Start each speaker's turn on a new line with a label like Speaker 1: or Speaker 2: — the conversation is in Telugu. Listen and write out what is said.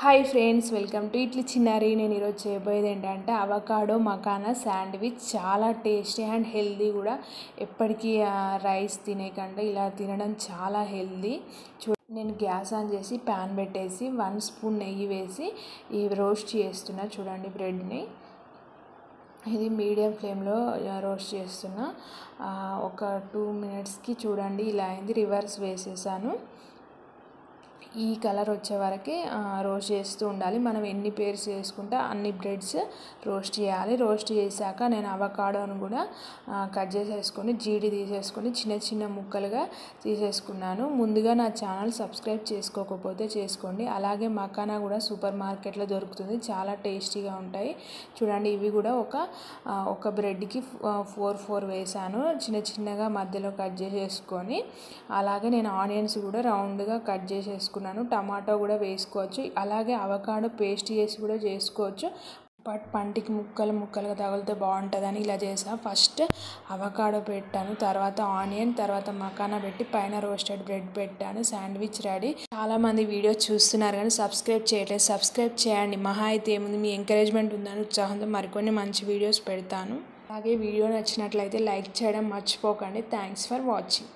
Speaker 1: హాయ్ ఫ్రెండ్స్, వెల్కమ్ టు ఇట్లీ చిన్నారి. నేను ఈరోజు చేయబోయేది ఏంటంటే అవకాడో మకానా శాండ్విచ్. చాలా టేస్టీ అండ్ హెల్దీ కూడా. ఎప్పటికీ రైస్ తినే కంటే ఇలా తినడం చాలా హెల్దీ. నేను గ్యాస్ ఆన్ చేసి ప్యాన్ పెట్టేసి 1 స్పూన్ నెయ్యి వేసి రోస్ట్ చేస్తున్నా. చూడండి, బ్రెడ్ని ఇది మీడియం ఫ్లేమ్లో రోస్ట్ చేస్తున్నా. ఒక 2 మినిట్స్కి చూడండి ఇలా అయింది. రివర్స్ వేసేసాను. ఈ కలర్ వచ్చే వరకు రోస్ట్ చేస్తూ ఉండాలి. మనం ఎన్ని పేర్స్ చేసుకుంటే అన్ని బ్రెడ్స్ రోస్ట్ చేయాలి. రోస్ట్ చేశాక నేను అవకాడోను కూడా కట్ చేసేసుకొని జీడి తీసేసుకొని చిన్న చిన్న ముక్కలుగా తీసేసుకున్నాను. ముందుగా నా ఛానల్ సబ్స్క్రైబ్ చేసుకోకపోతే చేసుకోండి. అలాగే మకానా కూడా సూపర్ మార్కెట్లో దొరుకుతుంది, చాలా టేస్టీగా ఉంటాయి. చూడండి, ఇవి కూడా ఒక బ్రెడ్కి 4 వేసాను. చిన్న చిన్నగా మధ్యలో కట్ చేసేసుకొని, అలాగే నేను ఆనియన్స్ కూడా రౌండ్గా కట్ చేసేసుకున్నాను. టమాటో కూడా వేసుకోవచ్చు. అలాగే అవకాడో పేస్ట్ చేసి కూడా చేసుకోవచ్చు. బట్ పంటికి ముక్కలుగా తగిలితే బాగుంటుందని ఇలా చేసా. ఫస్ట్ అవకాడో పెట్టాను, తర్వాత ఆనియన్, తర్వాత మకానా పెట్టి పైన రోస్టెడ్ బ్రెడ్ పెట్టాను. Sandwich ready. చాలామంది వీడియో చూస్తున్నారు కానీ సబ్స్క్రైబ్ చేయట్లేదు. సబ్స్క్రైబ్ చేయండి. మహా అయితే ఏముంది, మీ ఎంకరేజ్మెంట్ ఉందని ఉత్సాహంతో మరికొన్ని మంచి వీడియోస్ పెడతాను. అలాగే వీడియో నచ్చినట్లయితే లైక్ చేయడం మర్చిపోకండి. Thanks for watching.